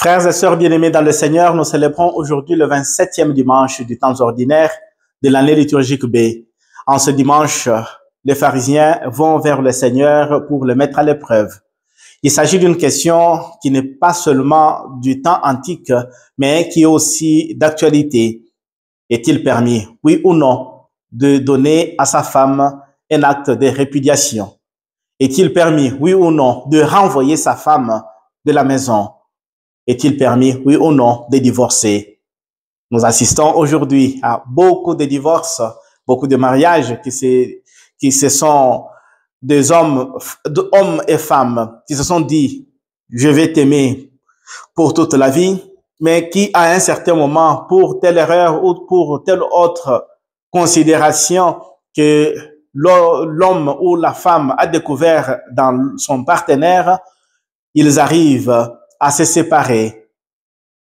Frères et sœurs bien-aimés dans le Seigneur, nous célébrons aujourd'hui le 27e dimanche du temps ordinaire de l'année liturgique B. En ce dimanche, les pharisiens vont vers le Seigneur pour le mettre à l'épreuve. Il s'agit d'une question qui n'est pas seulement du temps antique, mais qui est aussi d'actualité. Est-il permis, oui ou non, de donner à sa femme un acte de répudiation? Est-il permis, oui ou non, de renvoyer sa femme de la maison? Est-il permis, oui ou non, de divorcer? Nous assistons aujourd'hui à beaucoup de divorces, beaucoup de mariages qui se sont des hommes et femmes qui se sont dit, je vais t'aimer pour toute la vie, mais qui, à un certain moment, pour telle erreur ou pour telle autre considération que l'homme ou la femme a découvert dans son partenaire, ils arrivent à se séparer,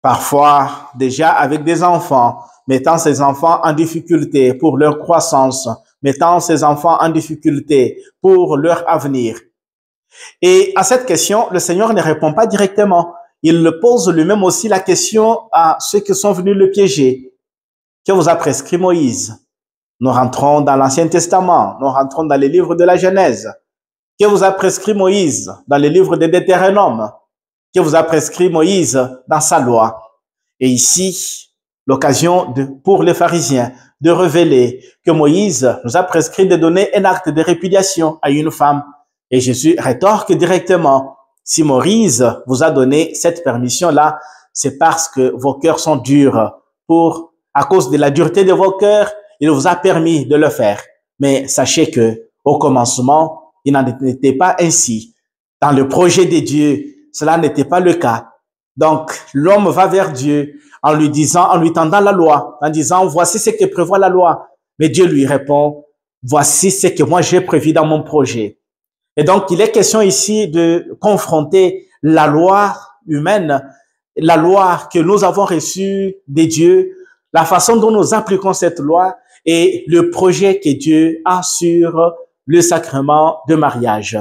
parfois déjà avec des enfants, mettant ces enfants en difficulté pour leur croissance, mettant ces enfants en difficulté pour leur avenir. Et à cette question, le Seigneur ne répond pas directement. Il pose lui-même aussi la question à ceux qui sont venus le piéger. Que vous a prescrit Moïse? Nous rentrons dans l'Ancien Testament, nous rentrons dans les livres de la Genèse. Que vous a prescrit Moïse dans les livres des Deutéronomes? Que vous a prescrit Moïse dans sa loi? Et ici, l'occasion pour les pharisiens de révéler que Moïse nous a prescrit de donner un acte de répudiation à une femme. Et Jésus rétorque directement, si Moïse vous a donné cette permission-là, c'est parce que vos cœurs sont durs. À cause de la dureté de vos cœurs, il vous a permis de le faire. Mais sachez que, au commencement, il n'en était pas ainsi. Dans le projet de Dieu, cela n'était pas le cas. Donc, l'homme va vers Dieu en lui disant, en lui tendant la loi, en disant, voici ce que prévoit la loi. Mais Dieu lui répond, voici ce que moi j'ai prévu dans mon projet. Et donc, il est question ici de confronter la loi humaine, la loi que nous avons reçue de Dieu, la façon dont nous appliquons cette loi et le projet que Dieu a sur le sacrement de mariage.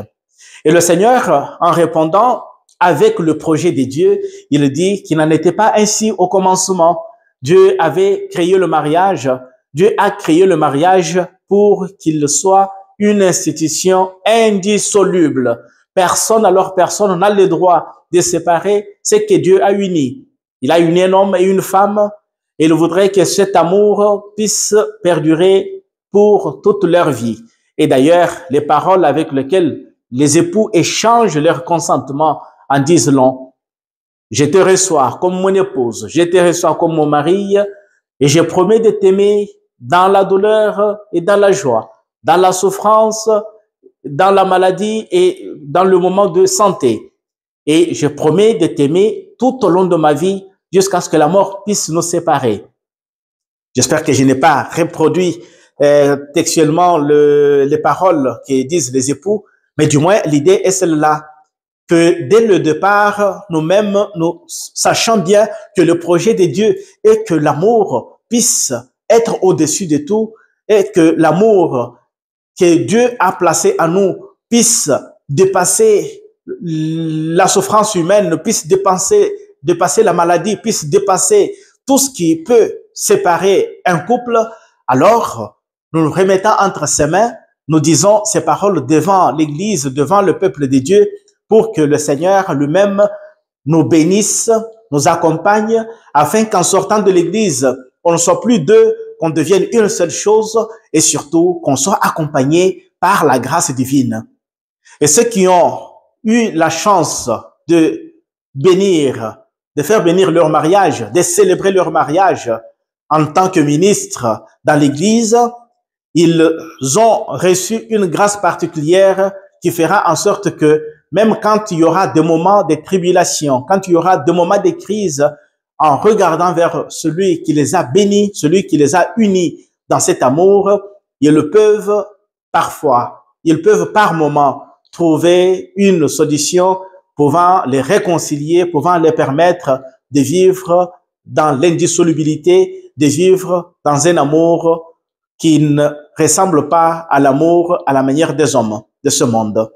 Et le Seigneur, en répondant avec le projet de Dieu, il dit qu'il n'en était pas ainsi au commencement. Dieu avait créé le mariage. Dieu a créé le mariage pour qu'il soit une institution indissoluble. Personne n'a le droit de séparer ce que Dieu a uni. Il a uni un homme et une femme et il voudrait que cet amour puisse perdurer pour toute leur vie. Et d'ailleurs, les paroles avec lesquelles les époux échangent leur consentement en disent long. Je te reçois comme mon épouse, je te reçois comme mon mari et je promets de t'aimer dans la douleur et dans la joie, dans la souffrance, dans la maladie et dans le moment de santé. Et je promets de t'aimer tout au long de ma vie jusqu'à ce que la mort puisse nous séparer. J'espère que je n'ai pas reproduit textuellement les paroles que disent les époux, mais du moins l'idée est celle-là, que dès le départ, nous-mêmes, nous sachons bien que le projet de Dieu est que l'amour puisse être au-dessus de tout et que l'amour que Dieu a placé en nous puisse dépasser la souffrance humaine, puisse dépasser la maladie, puisse dépasser tout ce qui peut séparer un couple. Alors, nous nous remettons entre ses mains, nous disons ces paroles devant l'Église, devant le peuple de Dieu, pour que le Seigneur lui-même nous bénisse, nous accompagne, afin qu'en sortant de l'Église, on ne soit plus deux, qu'on devienne une seule chose et surtout qu'on soit accompagné par la grâce divine. Et ceux qui ont eu la chance de faire bénir leur mariage, de célébrer leur mariage en tant que ministres dans l'Église, ils ont reçu une grâce particulière qui fera en sorte que même quand il y aura des moments de tribulation, quand il y aura des moments de crise, en regardant vers celui qui les a bénis, celui qui les a unis dans cet amour, ils peuvent par moment trouver une solution pouvant les réconcilier, pouvant les permettre de vivre dans l'indissolubilité, de vivre dans un amour qui ne ressemble pas à l'amour à la manière des hommes de ce monde.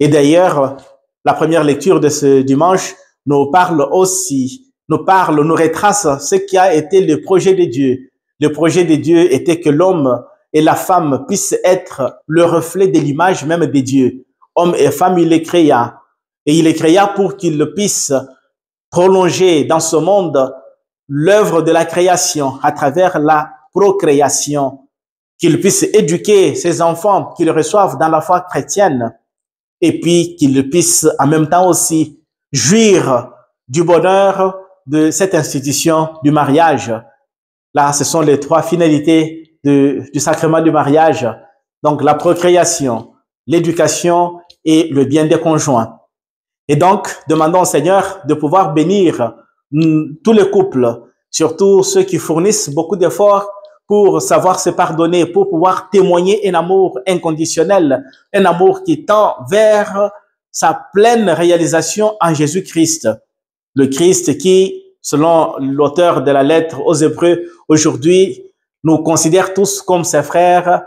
Et d'ailleurs, la première lecture de ce dimanche nous parle aussi, nous retrace ce qui a été le projet de Dieu. Le projet de Dieu était que l'homme et la femme puissent être le reflet de l'image même de Dieu. Homme et femme, il les créa. Et il les créa pour qu'ils puissent prolonger dans ce monde l'œuvre de la création à travers la procréation, qu'ils puissent éduquer ces enfants qu'ils reçoivent dans la foi chrétienne et puis qu'ils puissent en même temps aussi jouir du bonheur de cette institution du mariage. Là, ce sont les trois finalités du sacrement du mariage. Donc, la procréation, l'éducation et le bien des conjoints. Et donc, demandons au Seigneur de pouvoir bénir tous les couples, surtout ceux qui fournissent beaucoup d'efforts pour savoir se pardonner, pour pouvoir témoigner un amour inconditionnel, un amour qui tend vers sa pleine réalisation en Jésus-Christ. Le Christ qui, selon l'auteur de la lettre aux Hébreux, aujourd'hui, nous considère tous comme ses frères.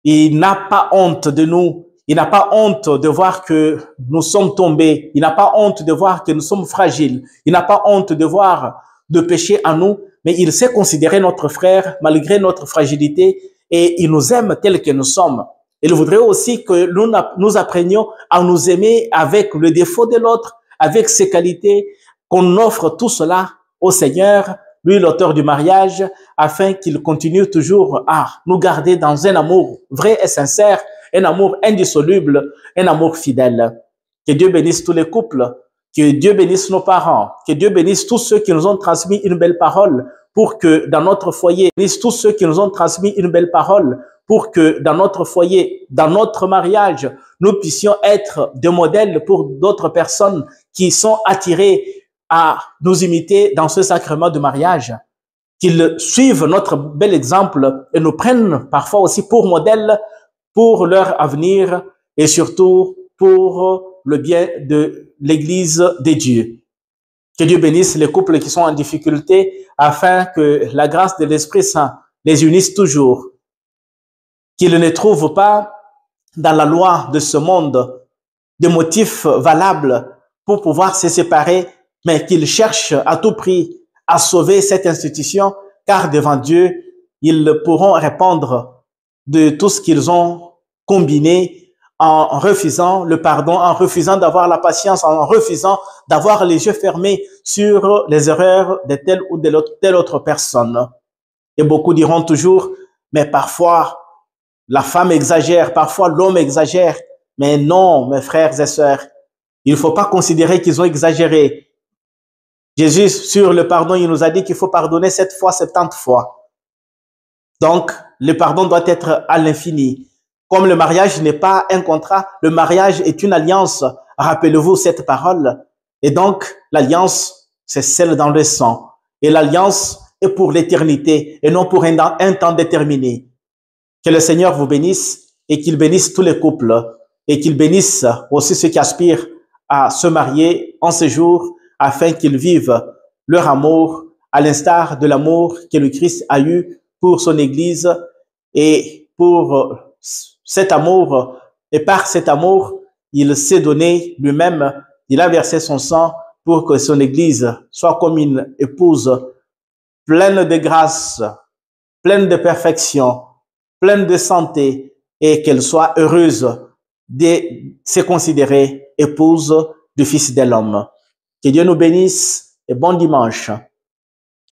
Il n'a pas honte de nous. Il n'a pas honte de voir que nous sommes tombés. Il n'a pas honte de voir que nous sommes fragiles. Il n'a pas honte de voir de péché en nous, mais il sait considérer notre frère malgré notre fragilité et il nous aime tel que nous sommes. Il voudrait aussi que nous apprenions à nous aimer avec le défaut de l'autre, avec ses qualités, qu'on offre tout cela au Seigneur, lui l'auteur du mariage, afin qu'il continue toujours à nous garder dans un amour vrai et sincère, un amour indissoluble, un amour fidèle. Que Dieu bénisse tous les couples, que Dieu bénisse nos parents, que Dieu bénisse tous ceux qui nous ont transmis une belle parole pour que dans notre foyer, bénisse tous ceux qui nous ont transmis une belle parole pour que dans notre foyer, dans notre mariage, nous puissions être des modèles pour d'autres personnes qui sont attirées à nous imiter dans ce sacrement de mariage. Qu'ils suivent notre bel exemple et nous prennent parfois aussi pour modèle pour leur avenir et surtout pour le bien de l'Église de Dieu. Que Dieu bénisse les couples qui sont en difficulté afin que la grâce de l'Esprit Saint les unisse toujours. Qu'ils ne trouvent pas dans la loi de ce monde des motifs valables pour pouvoir se séparer, mais qu'ils cherchent à tout prix à sauver cette institution, car devant Dieu, ils pourront répondre de tout ce qu'ils ont combiné en refusant le pardon, en refusant d'avoir la patience, en refusant d'avoir les yeux fermés sur les erreurs de telle ou de telle autre personne. Et beaucoup diront toujours, mais parfois la femme exagère, parfois l'homme exagère. Mais non, mes frères et sœurs, il ne faut pas considérer qu'ils ont exagéré. Jésus, sur le pardon, il nous a dit qu'il faut pardonner 7 fois, 70 fois. Donc, le pardon doit être à l'infini. Comme le mariage n'est pas un contrat, le mariage est une alliance. Rappelez-vous cette parole. Et donc, l'alliance, c'est celle dans le sang. Et l'alliance est pour l'éternité et non pour un temps déterminé. Que le Seigneur vous bénisse et qu'il bénisse tous les couples et qu'il bénisse aussi ceux qui aspirent à se marier en ce jour afin qu'ils vivent leur amour à l'instar de l'amour que le Christ a eu pour son Église et pour cet amour, et par cet amour, il s'est donné lui-même, il a versé son sang pour que son Église soit comme une épouse pleine de grâce, pleine de perfection, pleine de santé et qu'elle soit heureuse de se considérer épouse du Fils de l'homme. Que Dieu nous bénisse et bon dimanche.